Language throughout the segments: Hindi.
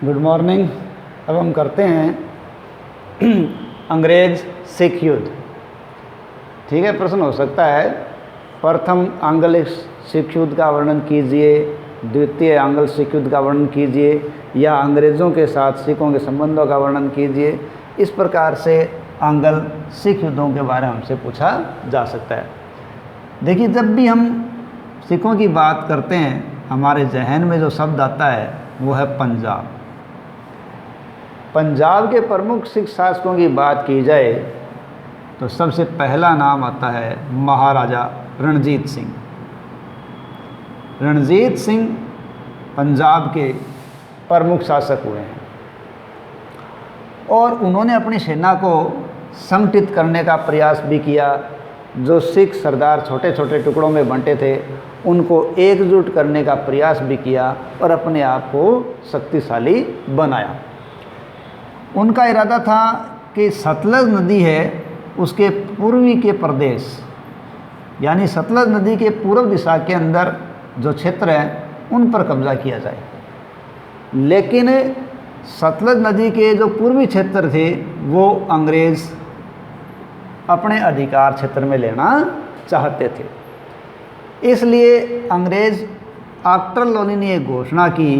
Good morning. अब हम करते हैं अंग्रेज सिख युद्ध। ठीक है, प्रश्न हो सकता है प्रथम आंग्ल सिख युद्ध का वर्णन कीजिए, द्वितीय आंग्ल सिख युद्ध का वर्णन कीजिए, या अंग्रेज़ों के साथ सिखों के संबंधों का वर्णन कीजिए। इस प्रकार से आंग्ल सिख युद्धों के बारे में हमसे पूछा जा सकता है। देखिए, जब भी हम सिखों की बात करते हैं हमारे जहन में जो शब्द आता है वो है पंजाब। पंजाब के प्रमुख सिख शासकों की बात की जाए तो सबसे पहला नाम आता है महाराजा रणजीत सिंह। रणजीत सिंह पंजाब के प्रमुख शासक हुए हैं और उन्होंने अपनी सेना को संगठित करने का प्रयास भी किया। जो सिख सरदार छोटे छोटे टुकड़ों में बंटे थे उनको एकजुट करने का प्रयास भी किया और अपने आप को शक्तिशाली बनाया। उनका इरादा था कि सतलज नदी है उसके पूर्वी के प्रदेश, यानी सतलज नदी के पूर्व दिशा के अंदर जो क्षेत्र हैं उन पर कब्जा किया जाए। लेकिन सतलज नदी के जो पूर्वी क्षेत्र थे वो अंग्रेज़ अपने अधिकार क्षेत्र में लेना चाहते थे। इसलिए अंग्रेज़ आफ्टर लोनी ने एक घोषणा की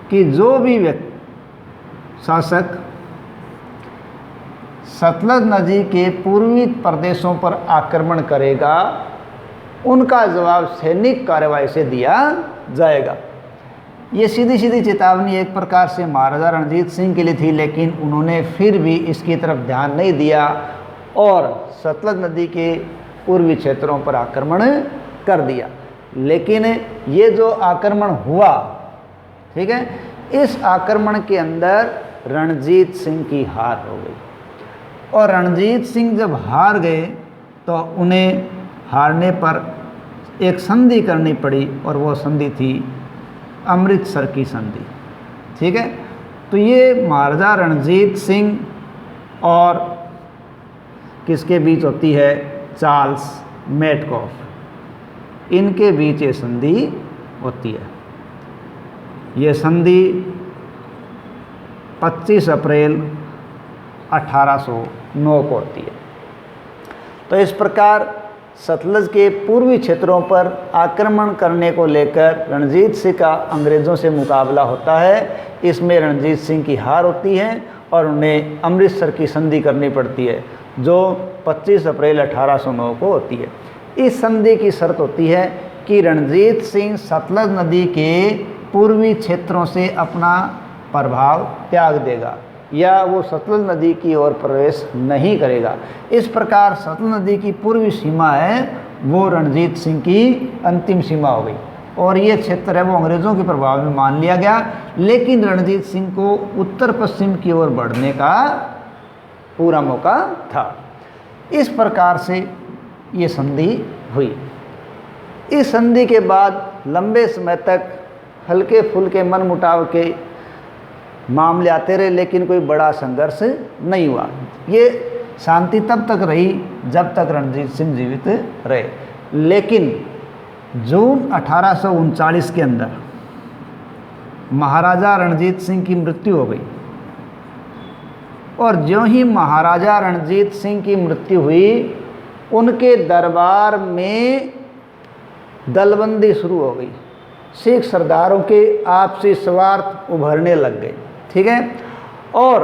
कि जो भी शासक सतलज नदी के पूर्वी प्रदेशों पर आक्रमण करेगा उनका जवाब सैनिक कार्रवाई से दिया जाएगा। ये सीधी सीधी चेतावनी एक प्रकार से महाराजा रणजीत सिंह के लिए थी, लेकिन उन्होंने फिर भी इसकी तरफ ध्यान नहीं दिया और सतलज नदी के पूर्वी क्षेत्रों पर आक्रमण कर दिया। लेकिन ये जो आक्रमण हुआ, ठीक है, इस आक्रमण के अंदर रणजीत सिंह की हार हो गई और रणजीत सिंह जब हार गए तो उन्हें हारने पर एक संधि करनी पड़ी और वो संधि थी अमृतसर की संधि। ठीक है, तो ये महाराजा रणजीत सिंह और किसके बीच होती है? चार्ल्स मेटकॉफ, इनके बीच ये संधि होती है। ये संधि 25 अप्रैल 1809 को होती है। तो इस प्रकार सतलज के पूर्वी क्षेत्रों पर आक्रमण करने को लेकर रणजीत सिंह का अंग्रेज़ों से मुकाबला होता है। इसमें रणजीत सिंह की हार होती है और उन्हें अमृतसर की संधि करनी पड़ती है जो 25 अप्रैल 1809 को होती है। इस संधि की शर्त होती है कि रणजीत सिंह सतलज नदी के पूर्वी क्षेत्रों से अपना प्रभाव त्याग देगा या वो सतलज नदी की ओर प्रवेश नहीं करेगा। इस प्रकार सतलज नदी की पूर्वी सीमा है वो रणजीत सिंह की अंतिम सीमा हो गई और ये क्षेत्र है वो अंग्रेज़ों के प्रभाव में मान लिया गया। लेकिन रणजीत सिंह को उत्तर पश्चिम की ओर बढ़ने का पूरा मौका था। इस प्रकार से ये संधि हुई। इस संधि के बाद लंबे समय तक हल्के फुल्के मनमुटाव के मामले आते रहे, लेकिन कोई बड़ा संघर्ष नहीं हुआ। ये शांति तब तक रही जब तक रणजीत सिंह जीवित रहे। लेकिन जून 1839 के अंदर महाराजा रणजीत सिंह की मृत्यु हो गई और ज्यों ही महाराजा रणजीत सिंह की मृत्यु हुई उनके दरबार में दलबंदी शुरू हो गई। सिख सरदारों के आपसी स्वार्थ उभरने लग गए। ठीक है, और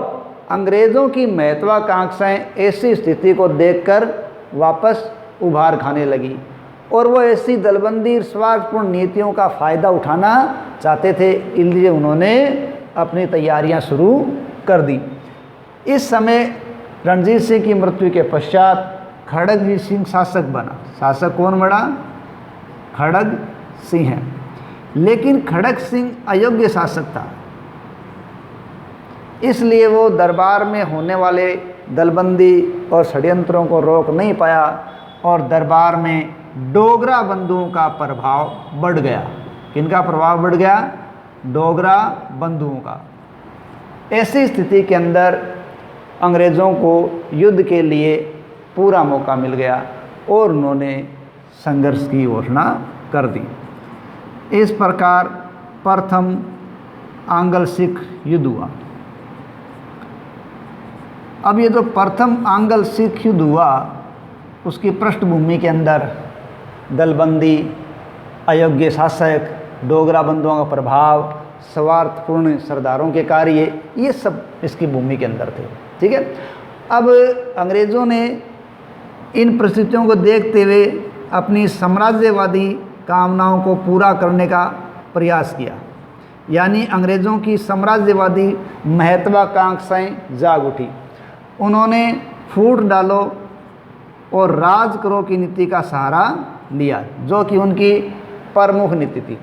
अंग्रेज़ों की महत्वाकांक्षाएं ऐसी स्थिति को देखकर वापस उभार खाने लगी और वो ऐसी दलबंदी स्वार्थपूर्ण नीतियों का फ़ायदा उठाना चाहते थे। इसलिए उन्होंने अपनी तैयारियां शुरू कर दी। इस समय रणजीत सिंह की मृत्यु के पश्चात खड़गजीत सिंह शासक बना। शासक कौन बना? खड़ग सिंह है। लेकिन खड़ग सिंह अयोग्य शासक था, इसलिए वो दरबार में होने वाले दलबंदी और षड्यंत्रों को रोक नहीं पाया और दरबार में डोगरा बंधुओं का प्रभाव बढ़ गया। किनका प्रभाव बढ़ गया? डोगरा बंधुओं का। ऐसी स्थिति के अंदर अंग्रेज़ों को युद्ध के लिए पूरा मौका मिल गया और उन्होंने संघर्ष की घोषणा कर दी। इस प्रकार प्रथम आंग्ल सिख युद्ध हुआ। अब ये जो प्रथम आंग्ल सिख युद्ध हुआ उसकी पृष्ठभूमि के अंदर दलबंदी, अयोग्य शासक, डोगरा बंधुओं का प्रभाव, स्वार्थपूर्ण सरदारों के कार्य, ये सब इसकी भूमि के अंदर थे। ठीक है। अब अंग्रेज़ों ने इन परिस्थितियों को देखते हुए अपनी साम्राज्यवादी कामनाओं को पूरा करने का प्रयास किया, यानी अंग्रेज़ों की साम्राज्यवादी महत्वाकांक्षाएं जाग उठी। उन्होंने फूट डालो और राज करो की नीति का सहारा लिया, जो कि उनकी प्रमुख नीति थी।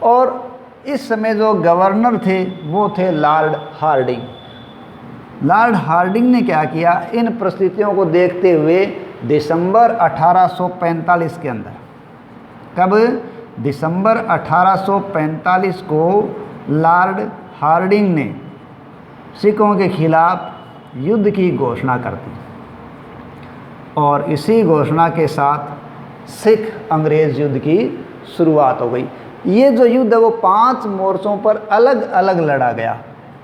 और इस समय जो गवर्नर थे वो थे लॉर्ड हार्डिंग। लॉर्ड हार्डिंग ने क्या किया, इन परिस्थितियों को देखते हुए दिसंबर 1845 के अंदर, कब, दिसंबर 1845 को लॉर्ड हार्डिंग ने सिखों के खिलाफ युद्ध की घोषणा कर दी। और इसी घोषणा के साथ सिख अंग्रेज़ युद्ध की शुरुआत हो गई। ये जो युद्ध है वो 5 मोर्चों पर अलग अलग लड़ा गया,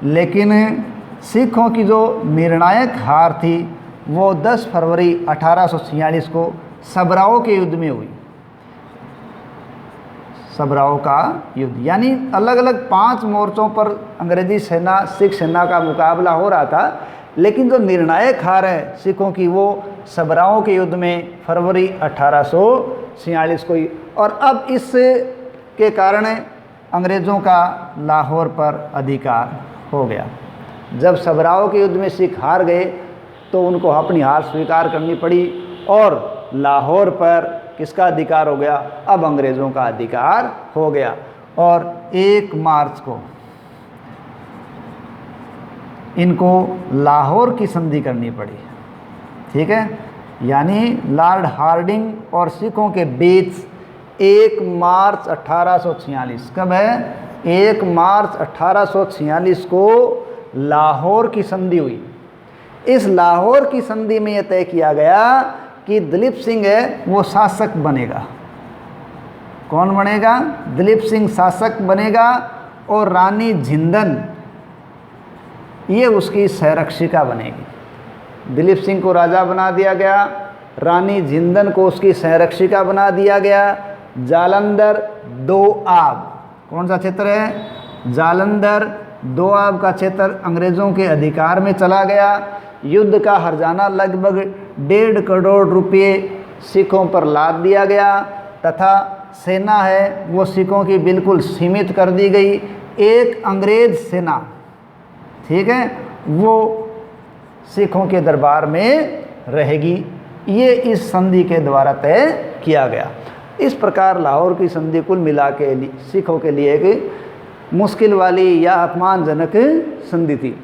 लेकिन सिखों की जो निर्णायक हार थी वो 10 फरवरी 1846 को सबराओं के युद्ध में हुई। सबराओं का युद्ध, यानी अलग अलग 5 मोर्चों पर अंग्रेजी सेना सिख सेना का मुकाबला हो रहा था, लेकिन जो निर्णायक हार है सिखों की वो सबराओं के युद्ध में फरवरी 1846 को हुई। और अब इस के कारण अंग्रेज़ों का लाहौर पर अधिकार हो गया। जब सबराओं के युद्ध में सिख हार गए तो उनको अपनी हार स्वीकार करनी पड़ी और लाहौर पर किसका अधिकार हो गया, अब अंग्रेज़ों का अधिकार हो गया। और 1 मार्च को इनको लाहौर की संधि करनी पड़ी। ठीक है, यानी लॉर्ड हार्डिंग और सिखों के बीच 1 मार्च 1846, कब है, 1 मार्च 1846 को लाहौर की संधि हुई। इस लाहौर की संधि में यह तय किया गया कि दिलीप सिंह है वो शासक बनेगा। कौन बनेगा, दिलीप सिंह शासक बनेगा और रानी जिंदन ये उसकी संरक्षिका बनेगी। दिलीप सिंह को राजा बना दिया गया, रानी जिंदन को उसकी संरक्षिका बना दिया गया। जालंधर दोआब, कौन सा क्षेत्र है, जालंधर दोआब का क्षेत्र अंग्रेज़ों के अधिकार में चला गया। युद्ध का हर्जाना लगभग 1.5 करोड़ रुपये सिखों पर लाद दिया गया तथा सेना है वो सिखों की बिल्कुल सीमित कर दी गई। एक अंग्रेज़ सेना, ठीक है, वो सिखों के दरबार में रहेगी। ये इस संधि के द्वारा तय किया गया। इस प्रकार लाहौर की संधि कुल मिला के सिखों के लिए एक मुश्किल वाली या अपमानजनक संधि थी।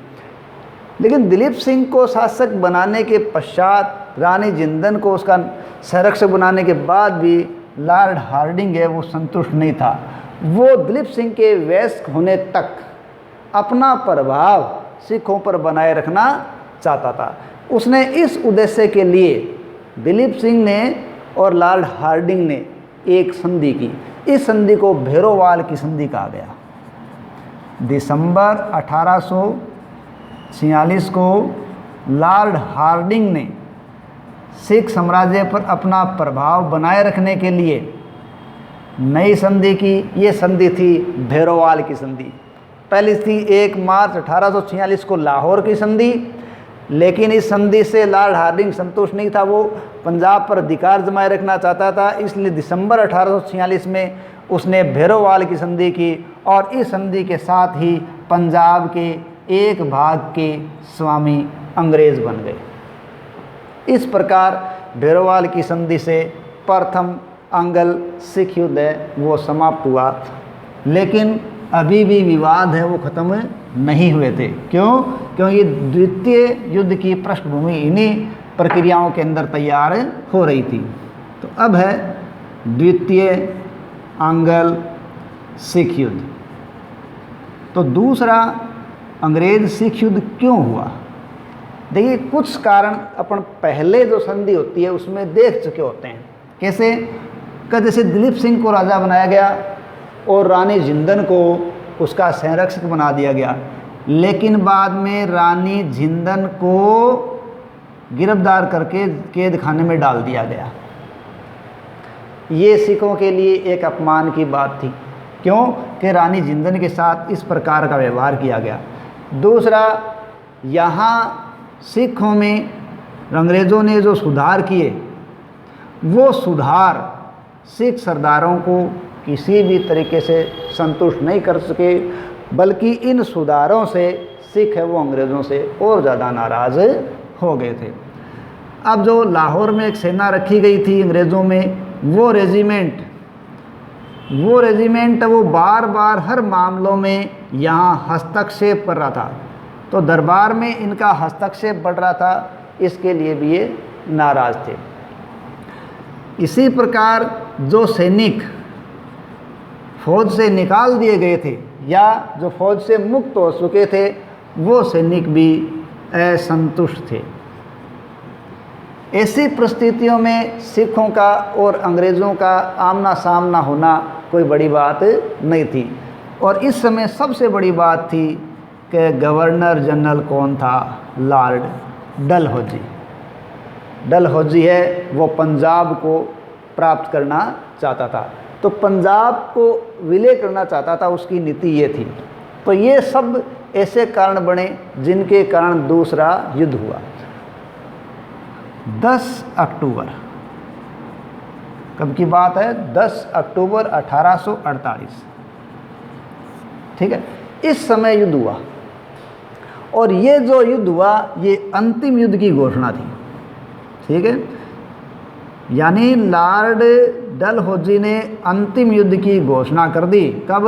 लेकिन दिलीप सिंह को शासक बनाने के पश्चात, रानी जिंदन को उसका संरक्षक बनाने के बाद भी लॉर्ड हार्डिंग है वो संतुष्ट नहीं था। वो दिलीप सिंह के वयस्क होने तक अपना प्रभाव सिखों पर बनाए रखना चाहता था। उसने इस उद्देश्य के लिए दिलीप सिंह ने और लॉर्ड हार्डिंग ने एक संधि की। इस संधि को भैरोवाल की संधि कहा गया। दिसंबर 1846 को लॉर्ड हार्डिंग ने सिख साम्राज्य पर अपना प्रभाव बनाए रखने के लिए नई संधि की। ये संधि थी भैरोवाल की संधि। पहली थी 1 मार्च 1846 को लाहौर की संधि, लेकिन इस संधि से लॉर्ड हार्डिंग संतुष्ट नहीं था। वो पंजाब पर अधिकार जमाए रखना चाहता था, इसलिए दिसंबर 1846 में उसने भैरोवाल की संधि की और इस संधि के साथ ही पंजाब के एक भाग के स्वामी अंग्रेज बन गए। इस प्रकार भैरोवाल की संधि से प्रथम आंग्ल सिख युद्ध है वो समाप्त हुआ। लेकिन अभी भी विवाद है वो ख़त्म नहीं हुए थे। क्यों? क्योंकि द्वितीय युद्ध की पृष्ठभूमि इन्हीं प्रक्रियाओं के अंदर तैयार हो रही थी। तो अब है द्वितीय आंग्ल सिख युद्ध। तो दूसरा अंग्रेज सिख युद्ध क्यों हुआ? देखिए, कुछ कारण अपन पहले जो संधि होती है उसमें देख चुके होते हैं। कैसे? जैसे दिलीप सिंह को राजा बनाया गया और रानी जिंदन को उसका संरक्षक बना दिया गया। लेकिन बाद में रानी जिंदन को गिरफ्तार करके कैद खाने में डाल दिया गया। ये सिखों के लिए एक अपमान की बात थी। क्यों कि रानी जिंदन के साथ इस प्रकार का व्यवहार किया गया। दूसरा, यहाँ सिखों में अंग्रेज़ों ने जो सुधार किए, वो सुधार सिख सरदारों को किसी भी तरीके से संतुष्ट नहीं कर सके, बल्कि इन सुधारों से सिख है वो अंग्रेज़ों से और ज़्यादा नाराज़ हो गए थे। अब जो लाहौर में एक सेना रखी गई थी अंग्रेज़ों में, वो रेजिमेंट वो बार बार हर मामलों में यहाँ हस्तक्षेप कर रहा था। तो दरबार में इनका हस्तक्षेप बढ़ रहा था, इसके लिए भी ये नाराज़ थे। इसी प्रकार जो सैनिक फौज से निकाल दिए गए थे या जो फौज से मुक्त हो चुके थे, वो सैनिक भी असंतुष्ट थे। ऐसी परिस्थितियों में सिखों का और अंग्रेज़ों का आमना सामना होना कोई बड़ी बात नहीं थी। और इस समय सबसे बड़ी बात थी कि गवर्नर जनरल कौन था? लॉर्ड डलहौजी। डलहौजी है वो पंजाब को प्राप्त करना चाहता था, तो पंजाब को विलय करना चाहता था, उसकी नीति ये थी। तो ये सब ऐसे कारण बने जिनके कारण दूसरा युद्ध हुआ। 10 अक्टूबर, कब की बात है? 10 अक्टूबर 1848, ठीक है। इस समय युद्ध हुआ और ये जो युद्ध हुआ ये अंतिम युद्ध की घोषणा थी, ठीक है। यानी लॉर्ड डलहौजी ने अंतिम युद्ध की घोषणा कर दी। कब?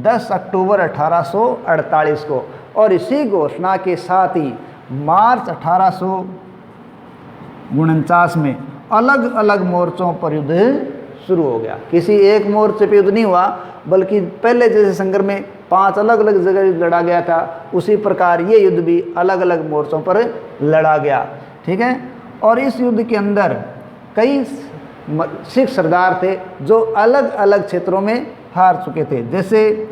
10 अक्टूबर 1848 को। और इसी घोषणा के साथ ही मार्च 1849 में अलग अलग मोर्चों पर युद्ध शुरू हो गया। किसी एक मोर्चे पर युद्ध नहीं हुआ, बल्कि पहले जैसे संघर्ष में 5 अलग अलग जगह लड़ा गया था, उसी प्रकार ये युद्ध भी अलग अलग मोर्चों पर लड़ा गया, ठीक है। और इस युद्ध के अंदर कई सिख सरदार थे जो अलग अलग क्षेत्रों में हार चुके थे, जैसे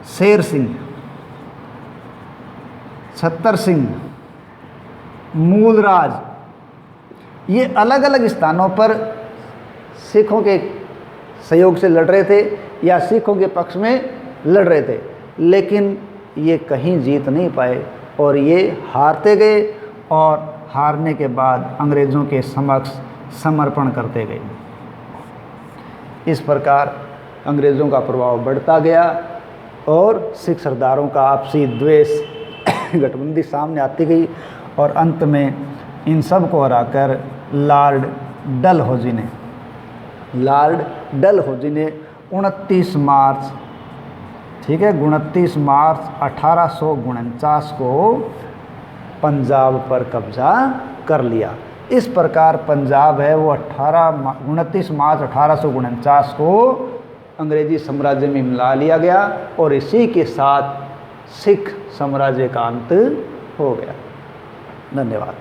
शेर सिंह, छत्तर सिंह, मूलराज। ये अलग अलग स्थानों पर सिखों के सहयोग से लड़ रहे थे या सिखों के पक्ष में लड़ रहे थे, लेकिन ये कहीं जीत नहीं पाए और ये हारते गए और हारने के बाद अंग्रेज़ों के समक्ष समर्पण करते गए। इस प्रकार अंग्रेज़ों का प्रभाव बढ़ता गया और सिख सरदारों का आपसी द्वेष गठबंधन सामने आती गई और अंत में इन सब को हराकर लॉर्ड डलहौजी ने 29 मार्च, ठीक है, 29 मार्च 1849 को पंजाब पर कब्जा कर लिया। इस प्रकार पंजाब है वो 29 मार्च 1849 को अंग्रेजी साम्राज्य में मिला लिया गया और इसी के साथ सिख साम्राज्य का अंत हो गया। धन्यवाद।